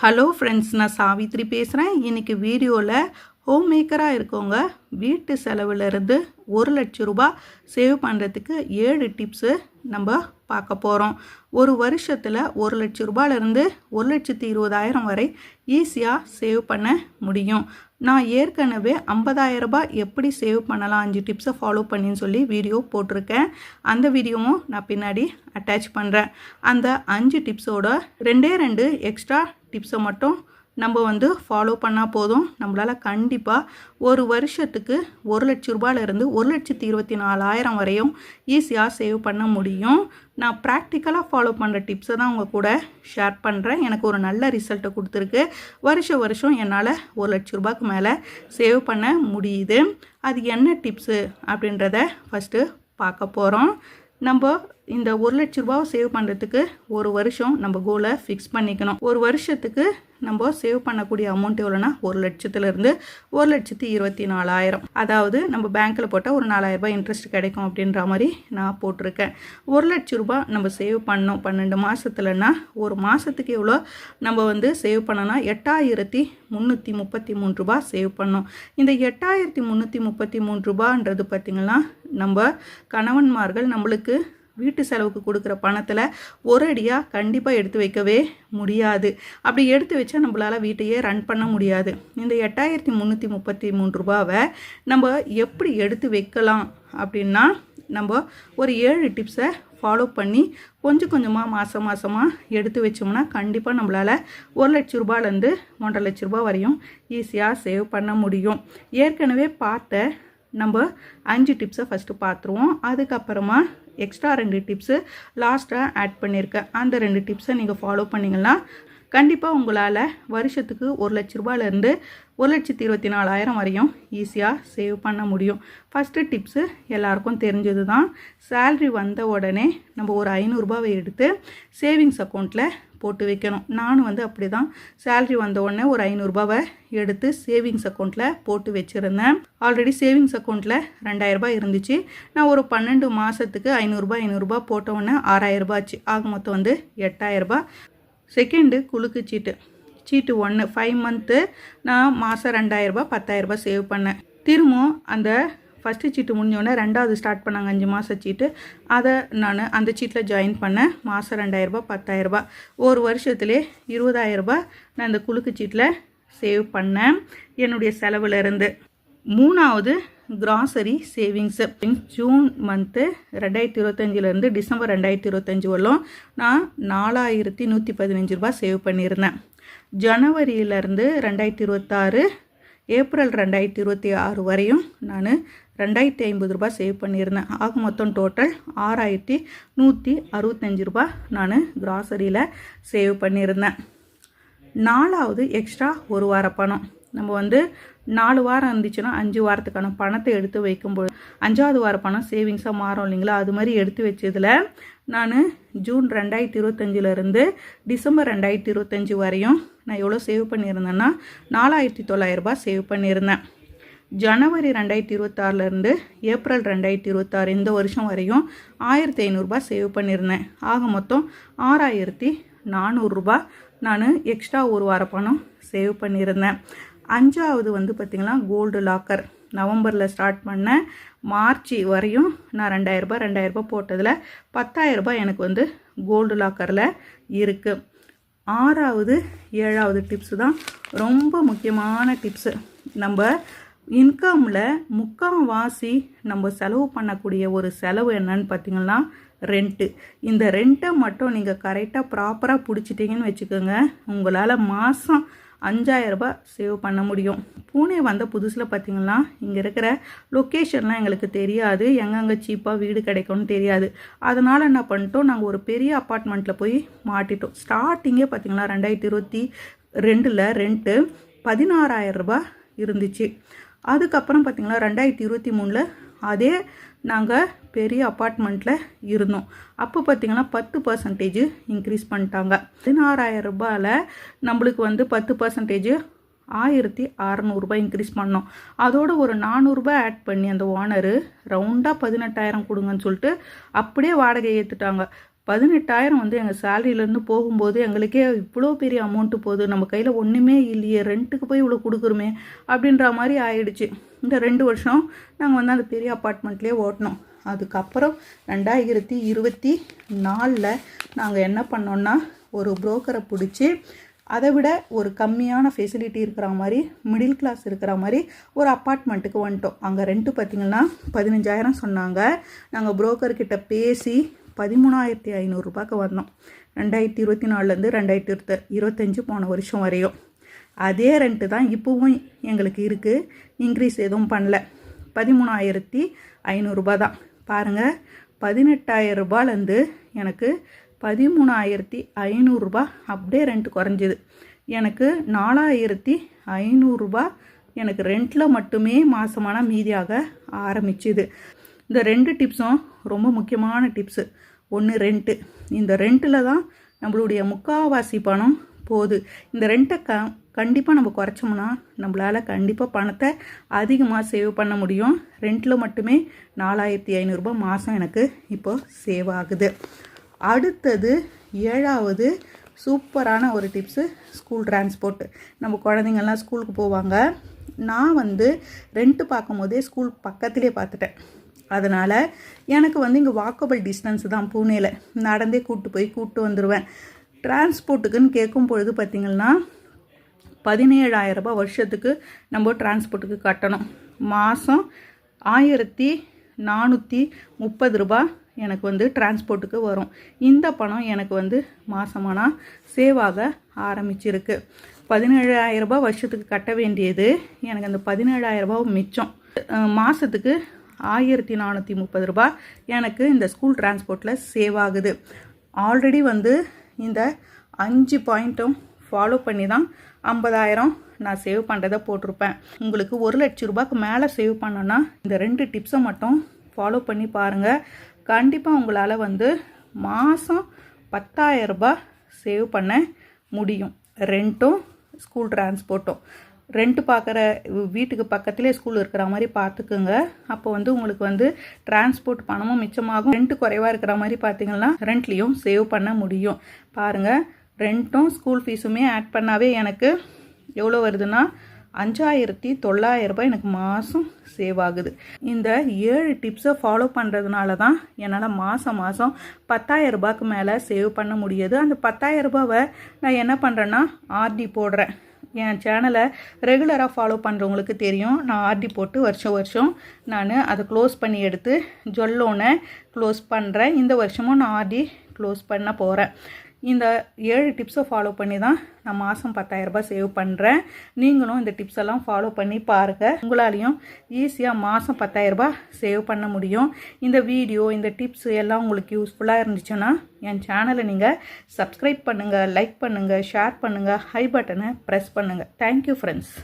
Hello friends, நான் சாவித்ரி பேசுகிறேன். இன்றைக்கி வீடியோவில் ஹோம் மேக்கராக இருக்கவங்க வீட்டு செலவுலேருந்து 1,00,000 ரூபாய் சேவ் பண்ணுறதுக்கு 7 டிப்ஸு நம்ம பார்க்க போகிறோம். ஒரு வருஷத்தில் 1,00,000 ரூபாயிலேருந்து 1,20,000 வரை ஈஸியாக சேவ் பண்ண முடியும். நான் ஏற்கனவே 50,000 ரூபாய் எப்படி சேவ் பண்ணலாம் 5 டிப்ஸை ஃபாலோ பண்ணின்னு சொல்லி வீடியோ போட்டிருக்கேன். அந்த வீடியோவும் நான் பின்னாடி அட்டாச் பண்ணுறேன். அந்த 5 டிப்ஸோட 2 எக்ஸ்ட்ரா டிப்ஸை மட்டும் நம்ம ஃபாலோ பண்ணால் போதும். நம்மளால் கண்டிப்பாக ஒரு வருஷத்துக்கு 1,00,000 ரூபாயிலேருந்து 1,24,000 வரையும் ஈஸியாக சேவ் பண்ண முடியும். நான் ப்ராக்டிக்கலாக ஃபாலோ பண்ணுற டிப்ஸை தான் உங்கள் கூட ஷேர் பண்ணுறேன். எனக்கு ஒரு நல்ல ரிசல்ட்டை கொடுத்துருக்கு. வருஷம் என்னால் 1,00,000 ரூபாய்க்கு மேலே சேவ் பண்ண முடியுது. அது என்ன டிப்ஸு அப்படின்றத ஃபஸ்ட்டு பார்க்க போகிறோம். நம்ம இந்த 1,00,000 ரூபாவை சேவ் பண்ணுறதுக்கு ஒரு வருஷம் நம்ம கோலை ஃபிக்ஸ் பண்ணிக்கணும். ஒரு வருஷத்துக்கு நம்ம சேவ் பண்ணக்கூடிய அமௌண்ட் எவ்வளோனா 1,00,000லேருந்து 1,24,000. அதாவது நம்ம பேங்க்கில் போட்டால் ஒரு 4,000 ரூபாய் இன்ட்ரெஸ்ட் கிடைக்கும் அப்படின்ற மாதிரி நான் போட்டிருக்கேன். 1,00,000 ரூபாய் நம்ம சேவ் பண்ணோம் 12 மாதத்துலன்னா ஒரு மாதத்துக்கு எவ்வளோ நம்ம சேவ் பண்ணோன்னா 8,333 ரூபாய் சேவ் பண்ணோம். இந்த 8,333 ரூபான்றது பார்த்திங்கன்னா நம்ம கணவன்மார்கள் நம்மளுக்கு வீட்டு செலவுக்கு கொடுக்குற பணத்தில் ஒரு அடியாக கண்டிப்பாக எடுத்து வைக்கவே முடியாது. அப்படி எடுத்து வச்சா நம்மளால் வீட்டையே ரன் பண்ண முடியாது. இந்த 8,333 ரூபாவை நம்ம எப்படி எடுத்து வைக்கலாம் அப்படின்னா, நம்ம ஒரு 7 டிப்ஸை ஃபாலோ பண்ணி கொஞ்சம் கொஞ்சமாக மாதமாக எடுத்து வச்சோம்னா கண்டிப்பாக நம்மளால் 1,00,000 ரூபாயிலேருந்து 1,50,000 ரூபாய் வரையும் ஈஸியாக சேவ் பண்ண முடியும். ஏற்கனவே பார்த்த நம்ம 5 டிப்ஸை ஃபஸ்ட்டு பார்த்துருவோம். அதுக்கப்புறமா எக்ஸ்ட்ரா 2 டிப்ஸு லாஸ்ட்டாக ஆட் பண்ணியிருக்கேன். அந்த 2 டிப்ஸை நீங்கள் ஃபாலோ பண்ணிங்கன்னா கண்டிப்பாக உங்களால் வருஷத்துக்கு 1,00,000 ரூபாயிலேருந்து 1,24,000 வரையும் ஈஸியாக சேவ் பண்ண முடியும். ஃபஸ்ட்டு டிப்ஸு எல்லாருக்கும் தெரிஞ்சது தான். சேல்ரி வந்த உடனே நம்ம ஒரு 500 ரூபாவை எடுத்து சேவிங்ஸ் அக்கௌண்ட்டில் போட்டு வைக்கணும். நானும் அப்படி தான் சேல்ரி வந்த உடனே ஒரு 500 ரூபாவை எடுத்து சேவிங்ஸ் அக்கௌண்ட்டில் போட்டு வச்சுருந்தேன். ஆல்ரெடி சேவிங்ஸ் அக்கௌண்ட்டில் 2,000 ரூபாய் இருந்துச்சு. நான் ஒரு 12 மாதத்துக்கு 500 ரூபாய் போட்ட உடனே 6,000 ரூபாய் ஆச்சு. ஆக மொத்தம் 8,000 ரூபாய். செகண்டு குலுக்கு சீட்டு 1 5 மந்த்து நான் மாதம் 2,000 ரூபாய் 10,000 ரூபாய் சேவ் பண்ணேன். திரும்பவும் அந்த ஃபஸ்ட்டு சீட்டு முடிஞ்சோடனே 2வது ஸ்டார்ட் பண்ணாங்க 5 மாத சீட்டு. அதை நான் அந்த சீட்டில் ஜாயின் பண்ணேன். மாதம் 2,000 ரூபாய் 10,000 ரூபாய். ஒரு வருஷத்துலேயே 20,000 ரூபாய் நான் இந்த குலுக்கு சீட்டில் சேவ் பண்ணேன் என்னுடைய செலவுலேருந்து. 3வது கிராசரி சேவிங்ஸு. ஜூன் மந்த்து 2025லேருந்து டிசம்பர் 2025 வரலும் நான் 4,115 ரூபாய் சேவ் பண்ணியிருந்தேன். ஜனவரியிலேருந்து 2026 ஏப்ரல் 2026 வரையும் நான் 2,050 ரூபாய் சேவ் பண்ணியிருந்தேன். ஆக மொத்தம் டோட்டல் 6,165 ரூபாய் நான் கிராசரியில் சேவ் பண்ணியிருந்தேன். 4வது எக்ஸ்ட்ரா ஒரு வார பணம். நம்ம 4 வாரம் இருந்துச்சுன்னா 5 வாரத்துக்கான பணத்தை எடுத்து வைக்கும்போது 5வது வார பணம் சேவிங்ஸாக மாறும் இல்லைங்களா? அது மாதிரி எடுத்து வச்சதில் நான் ஜூன் 2025லேருந்து டிசம்பர் 2025 வரையும் நான் எவ்வளோ சேவ் பண்ணியிருந்தேன்னா 4,900 ரூபாய் சேவ் பண்ணியிருந்தேன். ஜனவரி 2026லேருந்து ஏப்ரல் 2026 இந்த வருஷம் வரையும் 1,500 ரூபாய் சேவ் பண்ணியிருந்தேன். ஆக மொத்தம் 6,400 ரூபாய் நான் எக்ஸ்ட்ரா ஒரு வார பணம் சேவ் பண்ணியிருந்தேன். 5வது பார்த்திங்கன்னா கோல்டு லாக்கர். நவம்பரில் ஸ்டார்ட் பண்ணேன். மார்ச் வரையும் நான் 2,000 ரூபாய் போட்டதில் 10,000 ரூபாய் எனக்கு கோல்டு லாக்கரில் இருக்குது. 6வது 7வது டிப்ஸு தான் ரொம்ப முக்கியமான டிப்ஸு. நம்ம இன்கமில் முக்கால்வாசி நம்ம செலவு பண்ணக்கூடிய ஒரு செலவு என்னன்னு பார்த்திங்கன்னா ரெண்ட்டு. இந்த ரெண்ட்டை மட்டும் நீங்கள் கரெக்டாக ப்ராப்பராக பிடிச்சிட்டிங்கன்னு வச்சுக்கோங்க, உங்களால் மாதம் 5,000 ரூபாய் சேவ் பண்ண முடியும். பூனே வந்த புதுசில் பார்த்திங்கன்னா இங்கே இருக்கிற லொக்கேஷன்லாம் எங்களுக்கு தெரியாது, எங்கெங்கே சீப்பாக வீடு கிடைக்கும்னு தெரியாது. அதனால் என்ன பண்ணிட்டோம், நாங்கள் ஒரு பெரிய அப்பார்ட்மெண்ட்டில் போய் மாட்டிட்டோம். ஸ்டார்டிங்கே பார்த்திங்கன்னா 2022 ரெண்ட்டு 16,000 ரூபாய் இருந்துச்சு. அதுக்கப்புறம் பார்த்திங்கன்னா 2023 அதே நாங்கள் பெரிய அப்பார்ட்மெண்ட்டில் இருந்தோம். அப்போ பார்த்திங்கன்னா 10% இன்க்ரீஸ் பண்ணிட்டாங்க. 16,000 ரூபாயில் நம்மளுக்கு 10% 1,600 ரூபாய் இன்க்ரீஸ் பண்ணோம். அதோட ஒரு 400 ரூபாய் ஆட் பண்ணி அந்த ஓனரு ரவுண்டாக 18,000 கொடுங்கன்னு சொல்லிட்டு அப்படியே வாடகை ஏற்றுட்டாங்க. 18,000 வந்து எங்கள் சேலரியிலேருந்து போகும்போது எங்களுக்கே இவ்வளோ பெரிய அமௌண்ட்டு போகுது, நம்ம கையில் ஒன்றுமே இல்லையே, ரெண்ட்டுக்கு போய் இவ்வளோ கொடுக்குறோமே அப்படின்ற மாதிரி ஆயிடுச்சு. இந்த 2 வருஷம் நாங்கள் வந்து அந்த பெரிய அப்பார்ட்மெண்ட்லேயே ஓட்டினோம். அதுக்கப்புறம் 2024 நாங்கள் என்ன பண்ணோன்னா ஒரு புரோக்கரை பிடிச்சி அதை விட ஒரு கம்மியான ஃபெசிலிட்டி இருக்கிற மாதிரி, மிடில் கிளாஸ் இருக்கிற மாதிரி ஒரு அப்பார்ட்மெண்ட்டுக்கு வந்துட்டோம். அங்கே ரெண்ட்டு பார்த்திங்கன்னா 15,000 சொன்னாங்க. நாங்கள் புரோக்கர்கிட்ட பேசி 13,500 ரூபாய்க்கு வந்தோம். 2024லேருந்து 2025 போன வருஷம் வரையும் அதே ரெண்ட்டு தான் இப்போவும் எங்களுக்கு இருக்குது. இன்க்ரீஸ் எதுவும் பண்ணல. 13,500 ரூபா தான். பாருங்கள், 18,000 ரூபாலேருந்து எனக்கு 13,500 ரூபா அப்படியே ரெண்ட் குறைஞ்சிது. எனக்கு 4,500 ரூபா எனக்கு ரெண்ட்டில் மட்டுமே மாதமான மீதியாக ஆரம்பிச்சுது. இந்த 2 டிப்ஸும் ரொம்ப முக்கியமான டிப்ஸு. ஒன்று ரெண்ட்டு. இந்த ரெண்ட்டில் தான் நம்மளுடைய முக்கால்வாசி பணம் போகுது. இந்த ரெண்ட்டை கண்டிப்பாக நம்ம குறைச்சோம்னா நம்மளால் கண்டிப்பாக பணத்தை அதிகமாக சேவ் பண்ண முடியும். ரெண்ட்டில் மட்டுமே 4,500 ரூபா மாதம் எனக்கு இப்போது சேவ் ஆகுது. அடுத்தது 7வது சூப்பரான ஒரு டிப்ஸு, ஸ்கூல் டிரான்ஸ்போர்ட்டு. நம்ம குழந்தைங்கள்லாம் ஸ்கூலுக்கு போவாங்க. நான் வந்து ரெண்ட்டு பார்க்கும்போதே ஸ்கூல் பக்கத்துலேயே பார்த்துட்டேன். அதனால் எனக்கு வந்து இங்கே வாக்கபிள் டிஸ்டன்ஸ் தான். பூனேயில் நடந்தே கூப்பிட்டு வந்துடுவேன். டிரான்ஸ்போர்ட்டுக்குன்னு கேட்கும் பொழுது பார்த்திங்கன்னா 17,000 ரூபா வருஷத்துக்கு நம்ம டிரான்ஸ்போர்ட்டுக்கு கட்டணும். மாதம் 1,430 ரூபா எனக்கு வந்து டிரான்ஸ்போர்ட்டுக்கு வரும். இந்த பணம் எனக்கு வந்து மாதமானா சேவ் ஆக ஆரம்பிச்சிருக்கு. 17,000 ரூபா வருஷத்துக்கு கட்ட வேண்டியது எனக்கு அந்த 17,000 ரூபா மிச்சம். மாதத்துக்கு 1,430 ரூபா எனக்கு இந்த ஸ்கூல் டிரான்ஸ்போர்ட்டில் சேவ் ஆகுது. ஆல்ரெடி வந்து இந்த 5 பாயிண்ட்டும் ஃபாலோ பண்ணி தான் 50,000 நான் சேவ் பண்ணுறதை போட்டிருப்பேன். உங்களுக்கு 1,00,000 ரூபாய்க்கு மேலே சேவ் பண்ணோன்னா இந்த 2 டிப்ஸை மட்டும் ஃபாலோ பண்ணி பாருங்கள். கண்டிப்பாக உங்களால் வந்து மாதம் 10,000 ரூபாய் சேவ் பண்ண முடியும். ரெண்ட்டும் ஸ்கூல் டிரான்ஸ்போர்ட்டும். ரெண்ட்டு பார்க்குற வீட்டுக்கு பக்கத்துலேயே ஸ்கூல் இருக்கிற மாதிரி பார்த்துக்குங்க. அப்போ வந்து உங்களுக்கு வந்து டிரான்ஸ்போர்ட் பணமும் மிச்சமாகும். ரெண்ட்டு குறைவாக இருக்கிற மாதிரி பார்த்தீங்கன்னா ரெண்ட்லேயும் சேவ் பண்ண முடியும். பாருங்கள், ரெண்ட்டும் ஸ்கூல் ஃபீஸுமே ஆட் பண்ணாவே எனக்கு எவ்வளோ வருதுன்னா 5,900 ரூபாய் எனக்கு மாதம் சேவ் ஆகுது. இந்த 7 டிப்ஸை ஃபாலோ பண்ணுறதுனால தான் என்னால் மாதம் 10,000 ரூபாய்க்கு மேலே சேவ் பண்ண முடியுது. அந்த 10,000 ரூபாவை நான் என்ன பண்ணுறேன்னா ஆர்டி போடுறேன். என் சேனலை ரெகுலராக ஃபாலோ பண்ணுறவங்களுக்கு தெரியும். நான் ஆர்டி போட்டு வருஷம் நான் அதை க்ளோஸ் பண்ணி எடுத்து ஜொல்லோனை க்ளோஸ் பண்ணுறேன். இந்த வருஷமும் நான் ஆர்டி க்ளோஸ் பண்ண போகிறேன். இந்த 7 டிப்ஸை ஃபாலோ பண்ணி தான் நான் மாதம் 10,000 ரூபாய் சேவ் பண்ணுறேன். நீங்களும் இந்த டிப்ஸ் எல்லாம் ஃபாலோ பண்ணி பாருங்கள். உங்களாலையும் ஈஸியாக மாதம் 10,000 ரூபாய் சேவ் பண்ண முடியும். இந்த வீடியோ, இந்த டிப்ஸ் எல்லாம் உங்களுக்கு யூஸ்ஃபுல்லாக இருந்துச்சுன்னா என் சேனலை நீங்கள் சப்ஸ்கிரைப் பண்ணுங்கள், லைக் பண்ணுங்கள், ஷேர் பண்ணுங்கள், ஹை பட்டனை ப்ரெஸ் பண்ணுங்கள். Thank you friends.